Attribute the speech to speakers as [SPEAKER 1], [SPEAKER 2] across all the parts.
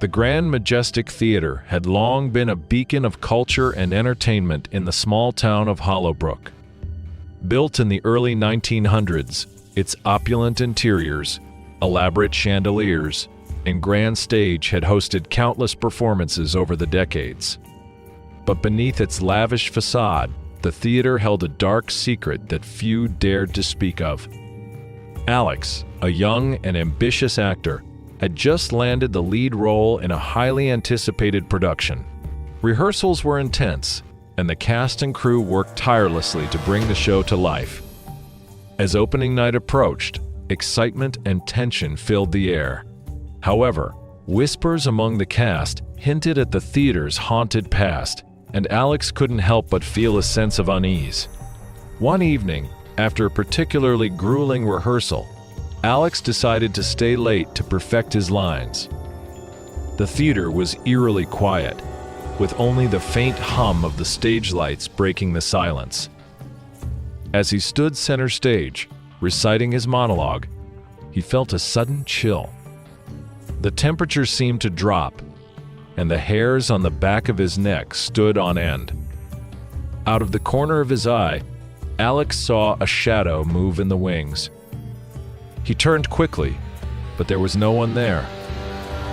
[SPEAKER 1] The Grand Majestic Theater had long been a beacon of culture and entertainment in the small town of Hollowbrook. Built in the early 1900s, its opulent interiors, elaborate chandeliers, and grand stage had hosted countless performances over the decades. But beneath its lavish facade, the theater held a dark secret that few dared to speak of. Alex, a young and ambitious actor, had just landed the lead role in a highly anticipated production. Rehearsals were intense, and the cast and crew worked tirelessly to bring the show to life. As opening night approached, excitement and tension filled the air. However, whispers among the cast hinted at the theater's haunted past, and Alex couldn't help but feel a sense of unease. One evening, after a particularly grueling rehearsal, Alex decided to stay late to perfect his lines. The theater was eerily quiet, with only the faint hum of the stage lights breaking the silence. As he stood center stage, reciting his monologue, he felt a sudden chill. The temperature seemed to drop, and the hairs on the back of his neck stood on end. Out of the corner of his eye, Alex saw a shadow move in the wings. He turned quickly, but there was no one there.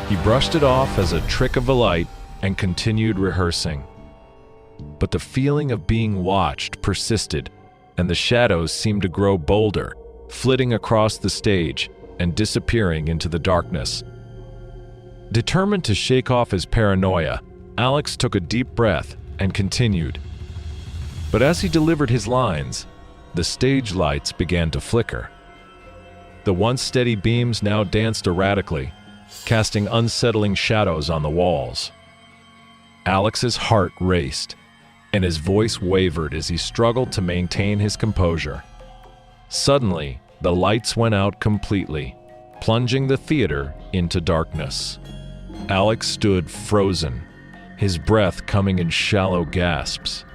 [SPEAKER 1] He brushed it off as a trick of the light and continued rehearsing. But the feeling of being watched persisted, and the shadows seemed to grow bolder, flitting across the stage and disappearing into the darkness. Determined to shake off his paranoia, Alex took a deep breath and continued. But as he delivered his lines, the stage lights began to flicker. The once steady beams now danced erratically, casting unsettling shadows on the walls. Alex's heart raced, and his voice wavered as he struggled to maintain his composure. Suddenly, the lights went out completely, plunging the theater into darkness. Alex stood frozen, his breath coming in shallow gasps.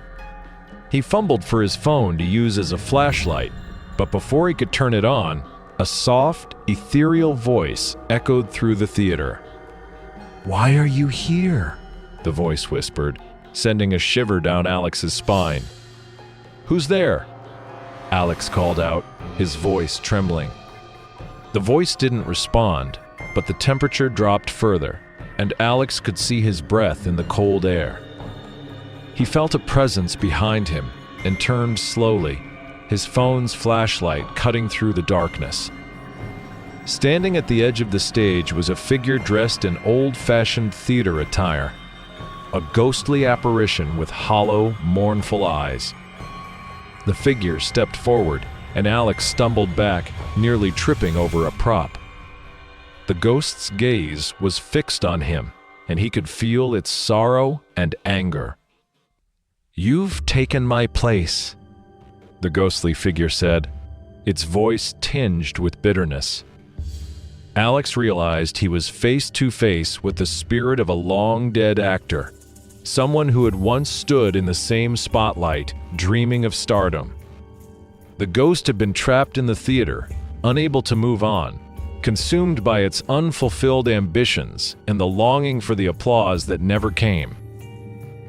[SPEAKER 1] He fumbled for his phone to use as a flashlight, but before he could turn it on, a soft, ethereal voice echoed through the theater. "Why are you here?" the voice whispered, sending a shiver down Alex's spine. "Who's there?" Alex called out, his voice trembling. The voice didn't respond, but the temperature dropped further, and Alex could see his breath in the cold air. He felt a presence behind him and turned slowly, his phone's flashlight cutting through the darkness. Standing at the edge of the stage was a figure dressed in old-fashioned theater attire, a ghostly apparition with hollow, mournful eyes. The figure stepped forward, and Alex stumbled back, nearly tripping over a prop. The ghost's gaze was fixed on him, and he could feel its sorrow and anger. "You've taken my place," the ghostly figure said, its voice tinged with bitterness. Alex realized he was face to face with the spirit of a long-dead actor, someone who had once stood in the same spotlight, dreaming of stardom. The ghost had been trapped in the theater, unable to move on, consumed by its unfulfilled ambitions and the longing for the applause that never came.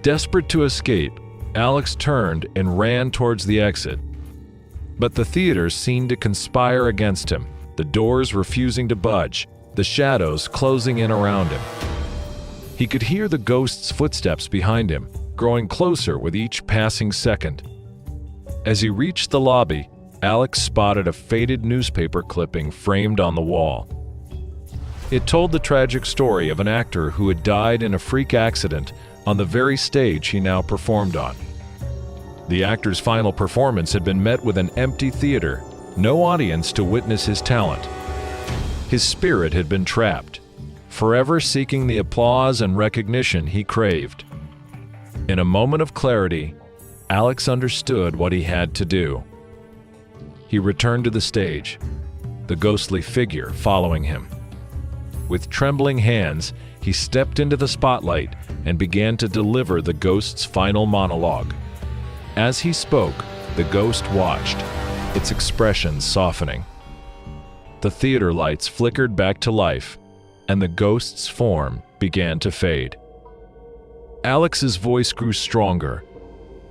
[SPEAKER 1] Desperate to escape, Alex turned and ran towards the exit. But the theater seemed to conspire against him, the doors refusing to budge, the shadows closing in around him. He could hear the ghost's footsteps behind him, growing closer with each passing second. As he reached the lobby, Alex spotted a faded newspaper clipping framed on the wall. It told the tragic story of an actor who had died in a freak accident on the very stage he now performed on. The actor's final performance had been met with an empty theater, no audience to witness his talent. His spirit had been trapped, forever seeking the applause and recognition he craved. In a moment of clarity, Alex understood what he had to do. He returned to the stage, the ghostly figure following him. With trembling hands, he stepped into the spotlight and began to deliver the ghost's final monologue. As he spoke, the ghost watched, its expression softening. The theater lights flickered back to life, and the ghost's form began to fade. Alex's voice grew stronger,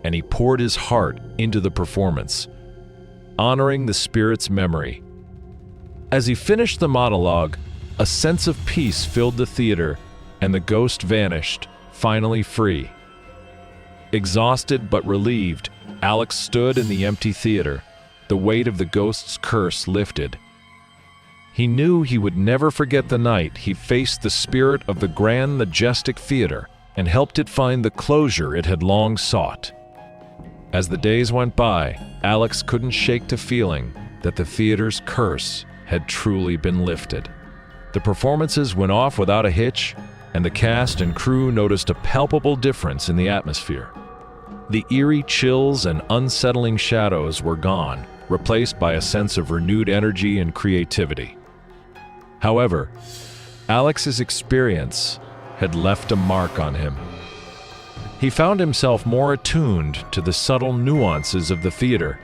[SPEAKER 1] and he poured his heart into the performance, honoring the spirit's memory. As he finished the monologue, a sense of peace filled the theater, and the ghost vanished, finally free. Exhausted but relieved, Alex stood in the empty theater, the weight of the ghost's curse lifted. He knew he would never forget the night he faced the spirit of the Grand Majestic Theater and helped it find the closure it had long sought. As the days went by, Alex couldn't shake the feeling that the theater's curse had truly been lifted. The performances went off without a hitch, and the cast and crew noticed a palpable difference in the atmosphere. The eerie chills and unsettling shadows were gone, replaced by a sense of renewed energy and creativity. However, Alex's experience had left a mark on him. He found himself more attuned to the subtle nuances of the theater,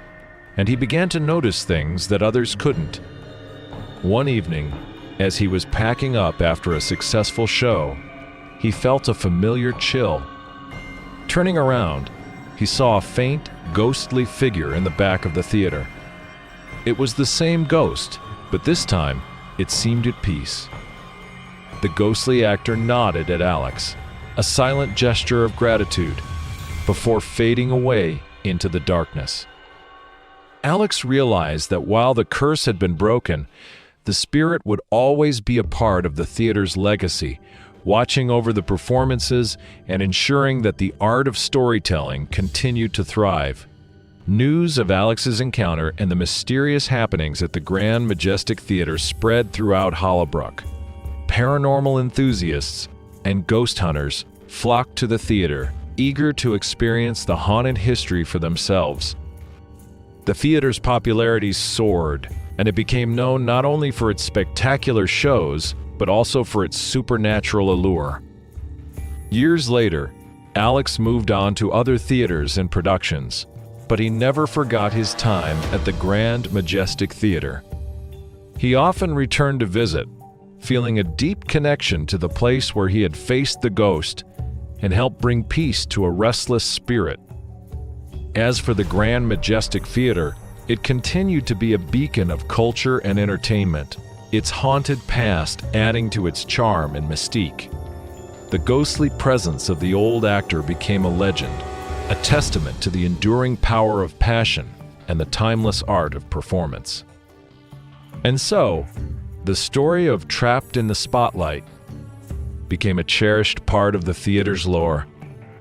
[SPEAKER 1] and he began to notice things that others couldn't. One evening, as he was packing up after a successful show, he felt a familiar chill. Turning around, he saw a faint, ghostly figure in the back of the theater. It was the same ghost, but this time, it seemed at peace. The ghostly actor nodded at Alex, a silent gesture of gratitude, before fading away into the darkness. Alex realized that while the curse had been broken, the spirit would always be a part of the theater's legacy, watching over the performances and ensuring that the art of storytelling continued to thrive. News of Alex's encounter and the mysterious happenings at the Grand Majestic Theater spread throughout Hollowbrook. Paranormal enthusiasts and ghost hunters flocked to the theater, eager to experience the haunted history for themselves. The theater's popularity soared, and it became known not only for its spectacular shows, but also for its supernatural allure. Years later, Alex moved on to other theaters and productions, but he never forgot his time at the Grand Majestic Theater. He often returned to visit, feeling a deep connection to the place where he had faced the ghost and helped bring peace to a restless spirit. As for the Grand Majestic Theater, it continued to be a beacon of culture and entertainment, its haunted past adding to its charm and mystique. The ghostly presence of the old actor became a legend, a testament to the enduring power of passion and the timeless art of performance. And so, the story of Trapped in the Spotlight became a cherished part of the theater's lore,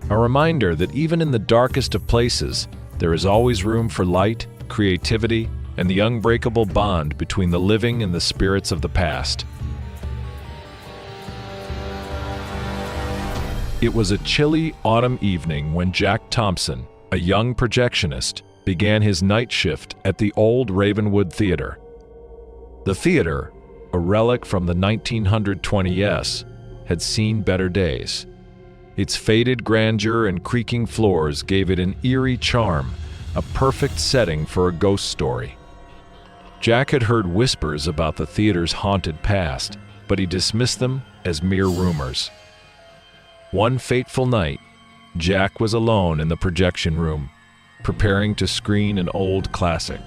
[SPEAKER 1] a reminder that even in the darkest of places, there is always room for light, creativity, and the unbreakable bond between the living and the spirits of the past. It was a chilly autumn evening when Jack Thompson, a young projectionist, began his night shift at the old Ravenwood Theater. The theater, a relic from the 1920s, had seen better days. Its faded grandeur and creaking floors gave it an eerie charm, a perfect setting for a ghost story. Jack had heard whispers about the theater's haunted past, but he dismissed them as mere rumors. One fateful night, Jack was alone in the projection room, preparing to screen an old classic.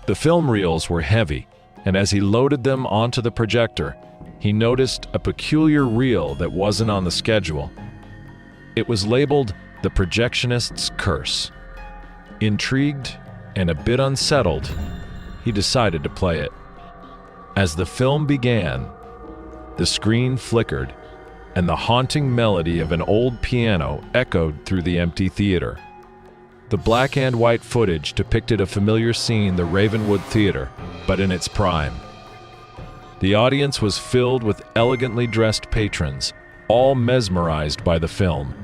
[SPEAKER 1] The film reels were heavy, and as he loaded them onto the projector, he noticed a peculiar reel that wasn't on the schedule. It was labeled The Projectionist's Curse. Intrigued and a bit unsettled, he decided to play it. As the film began, the screen flickered, and the haunting melody of an old piano echoed through the empty theater. The black and white footage depicted a familiar scene, the Ravenwood Theater, but in its prime. The audience was filled with elegantly dressed patrons, all mesmerized by the film.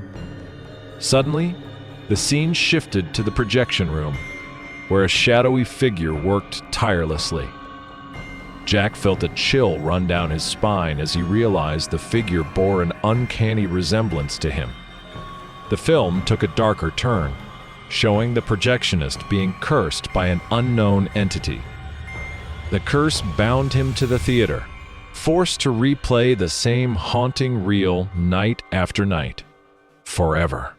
[SPEAKER 1] Suddenly, the scene shifted to the projection room, where a shadowy figure worked tirelessly. Jack felt a chill run down his spine as he realized the figure bore an uncanny resemblance to him. The film took a darker turn, showing the projectionist being cursed by an unknown entity. The curse bound him to the theater, forced to replay the same haunting reel night after night, forever.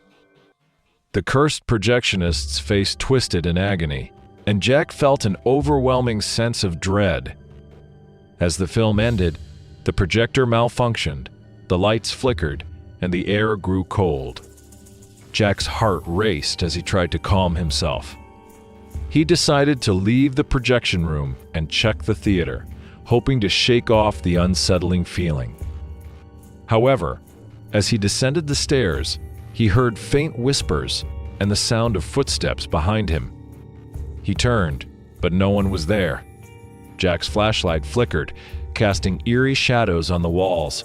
[SPEAKER 1] The cursed projectionist's face twisted in agony, and Jack felt an overwhelming sense of dread. As the film ended, the projector malfunctioned, the lights flickered, and the air grew cold. Jack's heart raced as he tried to calm himself. He decided to leave the projection room and check the theater, hoping to shake off the unsettling feeling. However, as he descended the stairs, he heard faint whispers and the sound of footsteps behind him. He turned, but no one was there. Jack's flashlight flickered, casting eerie shadows on the walls.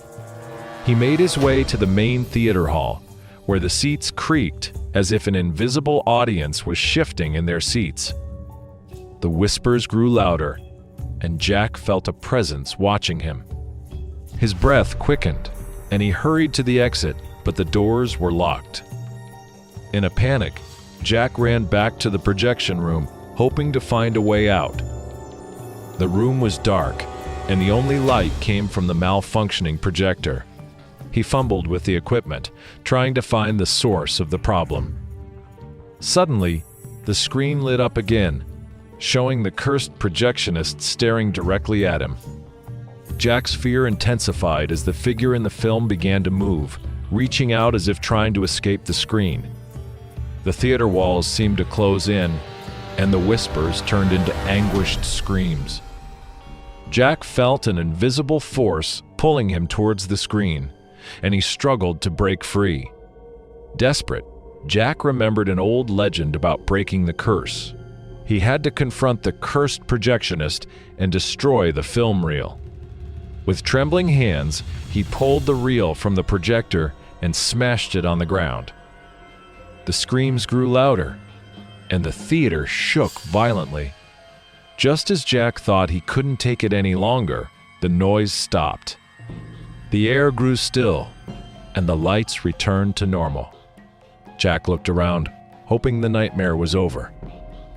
[SPEAKER 1] He made his way to the main theater hall, where the seats creaked as if an invisible audience was shifting in their seats. The whispers grew louder, and Jack felt a presence watching him. His breath quickened, and he hurried to the exit, but the doors were locked. In a panic, Jack ran back to the projection room, hoping to find a way out. The room was dark, and the only light came from the malfunctioning projector. He fumbled with the equipment, trying to find the source of the problem. Suddenly, the screen lit up again, showing the cursed projectionist staring directly at him. Jack's fear intensified as the figure in the film began to move, reaching out as if trying to escape the screen. The theater walls seemed to close in, and the whispers turned into anguished screams. Jack felt an invisible force pulling him towards the screen, and he struggled to break free. Desperate, Jack remembered an old legend about breaking the curse. He had to confront the cursed projectionist and destroy the film reel. With trembling hands, he pulled the reel from the projector and smashed it on the ground. The screams grew louder, and the theater shook violently. Just as Jack thought he couldn't take it any longer, the noise stopped. The air grew still, and the lights returned to normal. Jack looked around, hoping the nightmare was over.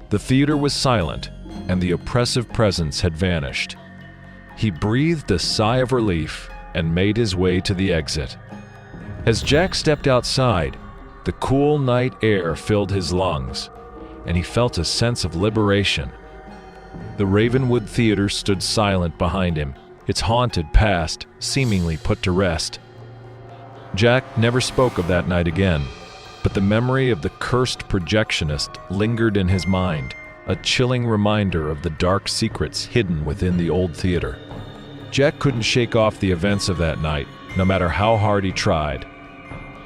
[SPEAKER 1] The theater was silent, and the oppressive presence had vanished. He breathed a sigh of relief and made his way to the exit. As Jack stepped outside, the cool night air filled his lungs, and he felt a sense of liberation. The Ravenwood Theater stood silent behind him, its haunted past seemingly put to rest. Jack never spoke of that night again, but the memory of the cursed projectionist lingered in his mind, a chilling reminder of the dark secrets hidden within the old theater. Jack couldn't shake off the events of that night, no matter how hard he tried.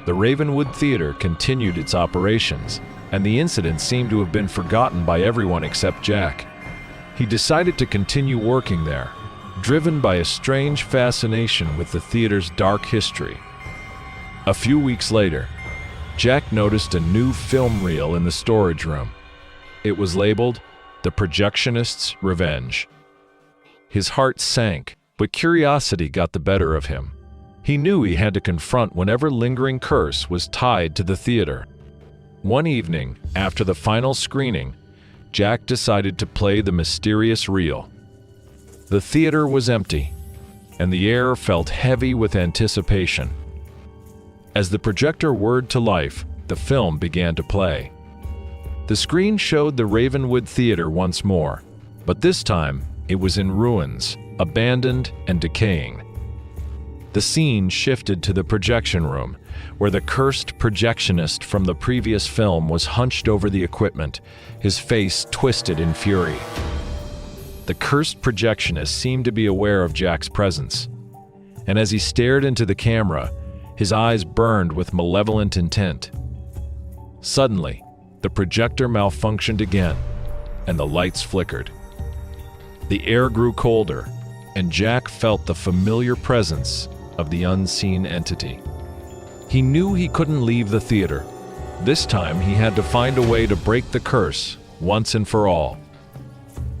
[SPEAKER 1] The Ravenwood Theater continued its operations, and the incident seemed to have been forgotten by everyone except Jack. He decided to continue working there, driven by a strange fascination with the theater's dark history. A few weeks later, Jack noticed a new film reel in the storage room. It was labeled The Projectionist's Revenge. His heart sank, but curiosity got the better of him. He knew he had to confront whatever lingering curse was tied to the theater. One evening, after the final screening, Jack decided to play the mysterious reel. The theater was empty, and the air felt heavy with anticipation. As the projector whirred to life, the film began to play. The screen showed the Ravenwood Theater once more, but this time it was in ruins, abandoned and decaying. The scene shifted to the projection room, where the cursed projectionist from the previous film was hunched over the equipment, his face twisted in fury. The cursed projectionist seemed to be aware of Jack's presence, and as he stared into the camera, his eyes burned with malevolent intent. Suddenly, the projector malfunctioned again, and the lights flickered. The air grew colder, and Jack felt the familiar presence of the unseen entity. He knew he couldn't leave the theater. This time he had to find a way to break the curse once and for all.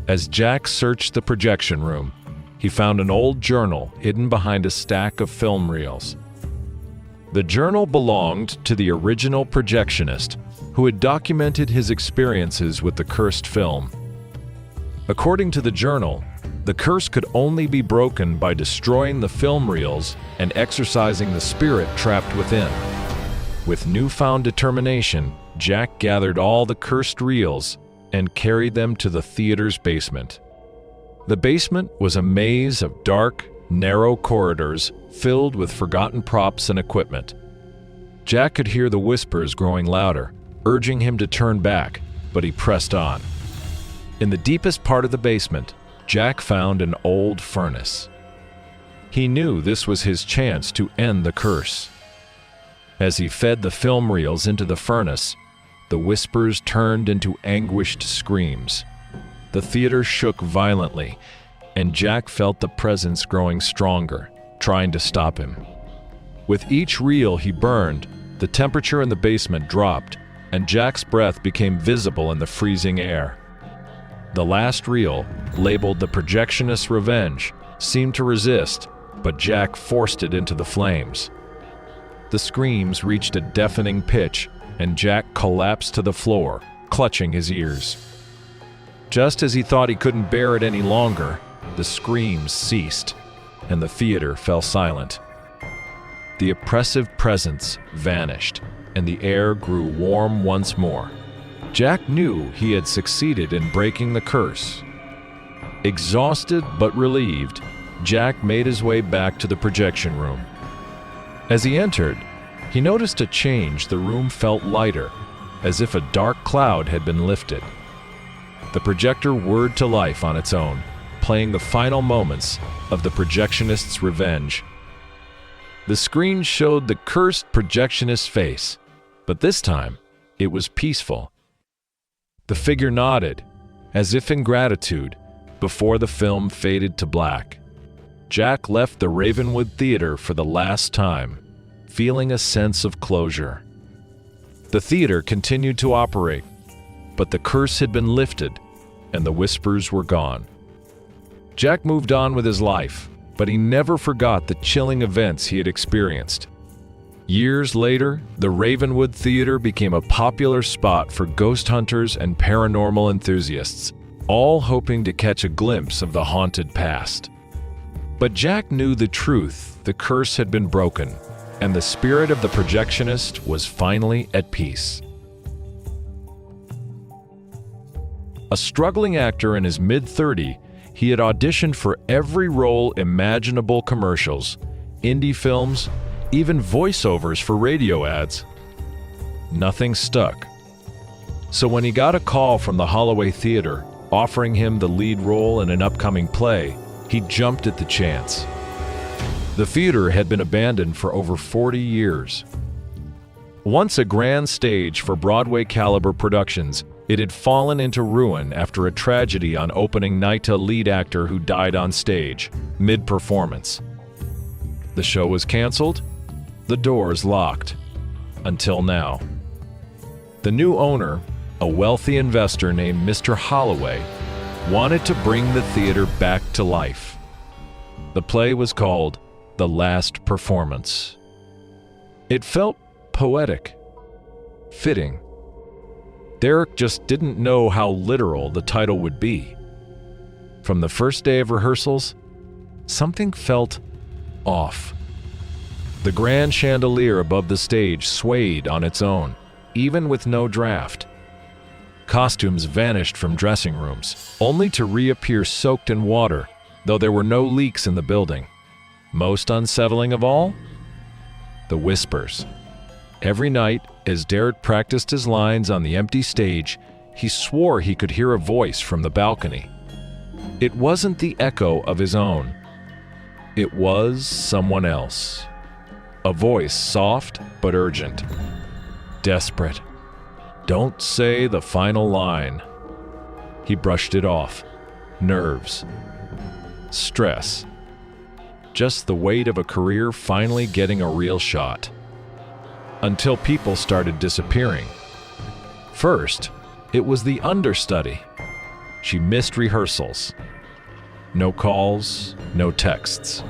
[SPEAKER 1] As Jack searched the projection room, he found an old journal hidden behind a stack of film reels. The journal belonged to the original projectionist, who had documented his experiences with the cursed film. According to the journal, The curse could only be broken by destroying the film reels and exorcising the spirit trapped within. With newfound determination, Jack gathered all the cursed reels and carried them to the theater's basement. The basement was a maze of dark, narrow corridors filled with forgotten props and equipment. Jack could hear the whispers growing louder, urging him to turn back, but he pressed on. In the deepest part of the basement, Jack found an old furnace. He knew this was his chance to end the curse. As he fed the film reels into the furnace, the whispers turned into anguished screams. The theater shook violently, and Jack felt the presence growing stronger, trying to stop him. With each reel he burned, the temperature in the basement dropped, and Jack's breath became visible in the freezing air. The last reel, labeled the Projectionist's Revenge, seemed to resist, but Jack forced it into the flames. The screams reached a deafening pitch, and Jack collapsed to the floor, clutching his ears. Just as he thought he couldn't bear it any longer, the screams ceased, and the theater fell silent. The oppressive presence vanished, and the air grew warm once more. Jack knew he had succeeded in breaking the curse. Exhausted but relieved, Jack made his way back to the projection room. As he entered, he noticed a change. The room felt lighter, as if a dark cloud had been lifted. The projector whirred to life on its own, playing the final moments of the Projectionist's Revenge. The screen showed the cursed projectionist's face, but this time it was peaceful. The figure nodded, as if in gratitude, before the film faded to black. Jack left the Ravenwood Theater for the last time, feeling a sense of closure. The theater continued to operate, but the curse had been lifted, and the whispers were gone. Jack moved on with his life, but he never forgot the chilling events he had experienced. Years later, the Ravenwood Theater became a popular spot for ghost hunters and paranormal enthusiasts, all hoping to catch a glimpse of the haunted past. But Jack knew the truth: the curse had been broken, and the spirit of the projectionist was finally at peace. A struggling actor in his mid-30s, he had auditioned for every role imaginable: commercials, indie films, even voiceovers for radio ads. Nothing stuck. So when he got a call from the Holloway Theater offering him the lead role in an upcoming play, he jumped at the chance. The theater had been abandoned for over 40 years. Once a grand stage for Broadway-caliber productions, it had fallen into ruin after a tragedy on opening night. A lead actor who died on stage, mid-performance. The show was canceled, the doors locked. Until now. The new owner, a wealthy investor named Mr. Holloway, wanted to bring the theater back to life. The play was called The Last Performance. It felt poetic, fitting. Derek just didn't know how literal the title would be. From the first day of rehearsals, something felt off. The grand chandelier above the stage swayed on its own, even with no draft. Costumes vanished from dressing rooms, only to reappear soaked in water, though there were no leaks in the building. Most unsettling of all? The whispers. Every night, as Derek practiced his lines on the empty stage, he swore he could hear a voice from the balcony. It wasn't the echo of his own. It was someone else. A voice soft but urgent. Desperate. Don't say the final line. He brushed it off. Nerves. Stress. Just the weight of a career finally getting a real shot. Until people started disappearing. First, it was the understudy. She missed rehearsals. No calls, no texts.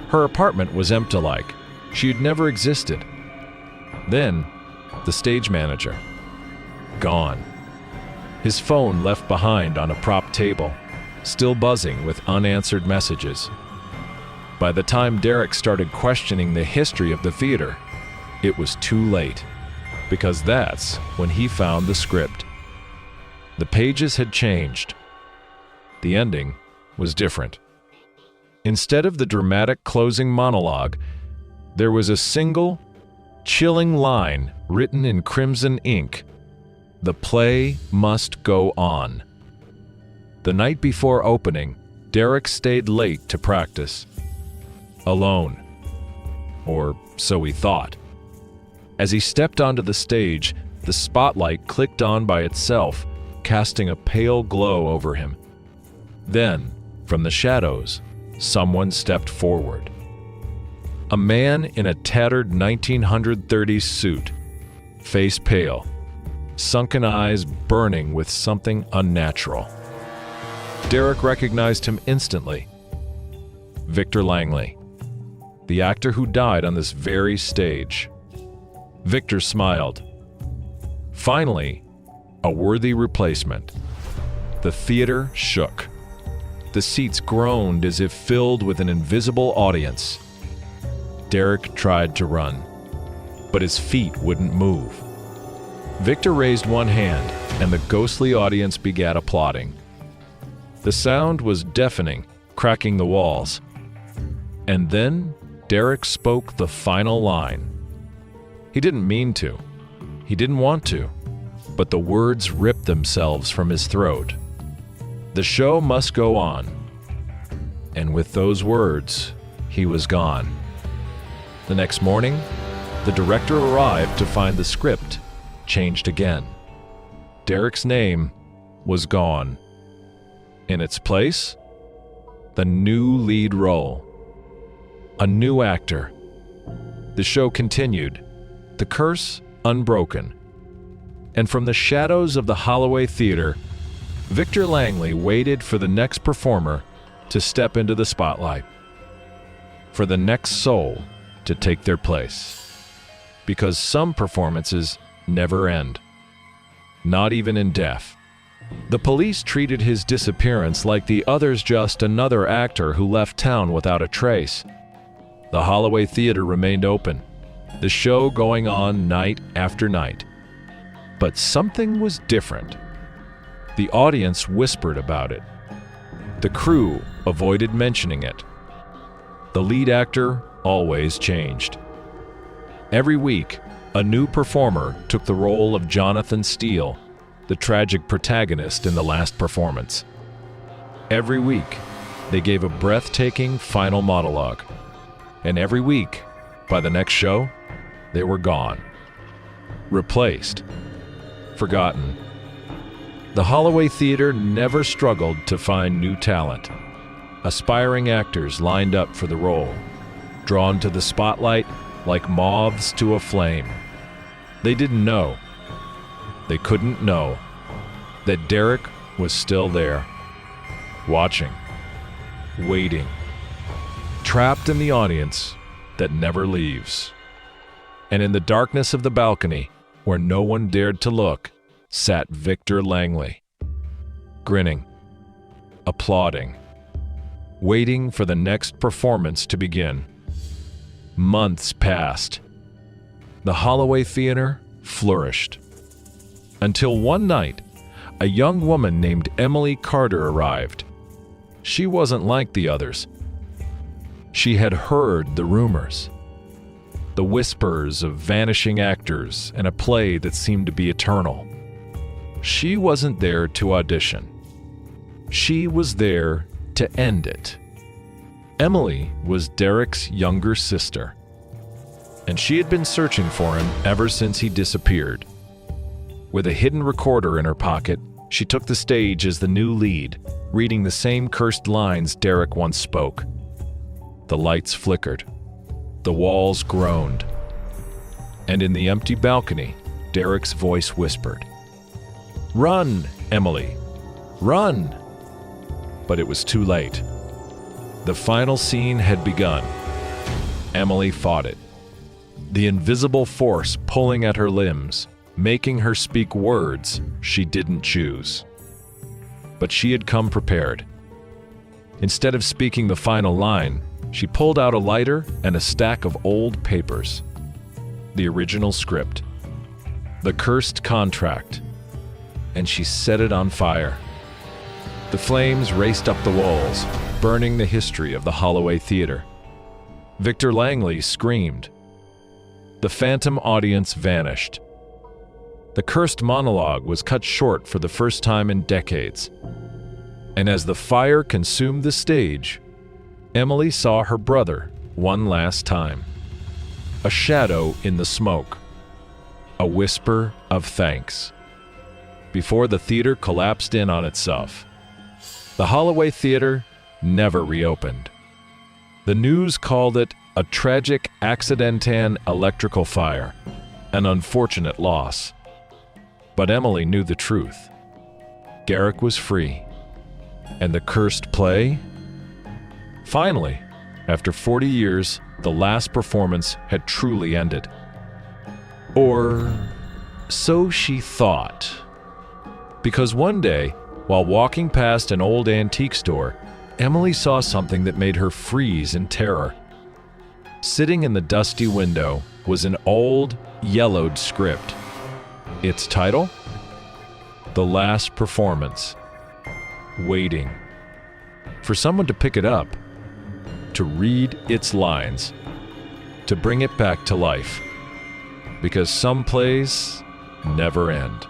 [SPEAKER 1] Her apartment was empty-like. She had never existed. Then, the stage manager. Gone. His phone left behind on a prop table. still buzzing with unanswered messages. By the time Derek started questioning the history of the theater, it was too late, because that's when he found the script. The pages had changed. The ending was different. Instead of the dramatic closing monologue, there was a single, chilling line written in crimson ink: "The play must go on." The night before opening, Derek stayed late to practice. Alone. Or so he thought. As he stepped onto the stage, the spotlight clicked on by itself, casting a pale glow over him. Then, from the shadows, someone stepped forward. A man in a tattered 1930s suit, face pale, sunken eyes burning with something unnatural. Derek recognized him instantly. Victor Langley, the actor who died on this very stage. Victor smiled. Finally, a worthy replacement. The theater shook. The seats groaned as if filled with an invisible audience. Derek tried to run, but his feet wouldn't move. Victor raised one hand, and the ghostly audience began applauding. The sound was deafening, cracking the walls. And then Derek spoke the final line. He didn't mean to. He didn't want to. But the words ripped themselves from his throat. The show must go on. And with those words, he was gone. The next morning, the director arrived to find the script changed again. Derek's name was gone. In its place, the new lead role. A new actor. The show continued, the curse unbroken. And from the shadows of the Holloway Theater, Victor Langley waited for the next performer to step into the spotlight, for the next soul to take their place. Because some performances never end, not even in death. The police treated his disappearance like the others, just another actor who left town without a trace. The Holloway Theater remained open, the show going on night after night. But something was different. The audience whispered about it. The crew avoided mentioning it. The lead actor always changed. Every week, a new performer took the role of Jonathan Steele, the tragic protagonist in the last performance. Every week, they gave a breathtaking final monologue. And every week, by the next show, they were gone. Replaced. Forgotten. The Holloway Theater never struggled to find new talent. Aspiring actors lined up for the role, drawn to the spotlight like moths to a flame. They didn't know. They couldn't know that Derek was still there, watching, waiting, trapped in the audience that never leaves. And in the darkness of the balcony, where no one dared to look, sat Victor Langley, grinning, applauding, waiting for the next performance to begin. Months passed. The Holloway Theater flourished. Until one night, a young woman named Emily Carter arrived. She wasn't like the others. She had heard the rumors, the whispers of vanishing actors and a play that seemed to be eternal. She wasn't there to audition. She was there to end it. Emily was Derek's younger sister, and she had been searching for him ever since he disappeared. With a hidden recorder in her pocket, she took the stage as the new lead, reading the same cursed lines Derek once spoke. The lights flickered. The walls groaned. And in the empty balcony, Derek's voice whispered, "Run, Emily, run!" But it was too late. The final scene had begun. Emily fought it. The invisible force pulling at her limbs, making her speak words she didn't choose. But she had come prepared. Instead of speaking the final line, she pulled out a lighter and a stack of old papers. The original script. The cursed contract. And she set it on fire. The flames raced up the walls, burning the history of the Holloway Theater. Victor Langley screamed. The phantom audience vanished. The cursed monologue was cut short for the first time in decades. And as the fire consumed the stage, Emily saw her brother one last time. A shadow in the smoke. A whisper of thanks. Before the theater collapsed in on itself. The Holloway Theater never reopened. The news called it a tragic accidentan electrical fire, an unfortunate loss. But Emily knew the truth. Garrick was free. And the cursed play? Finally, after 40 years, the last performance had truly ended. Or so she thought. Because one day, while walking past an old antique store, Emily saw something that made her freeze in terror. Sitting in the dusty window was an old, yellowed script. Its title? The Last Performance. Waiting. For someone to pick it up, to read its lines, to bring it back to life. Because some plays never end.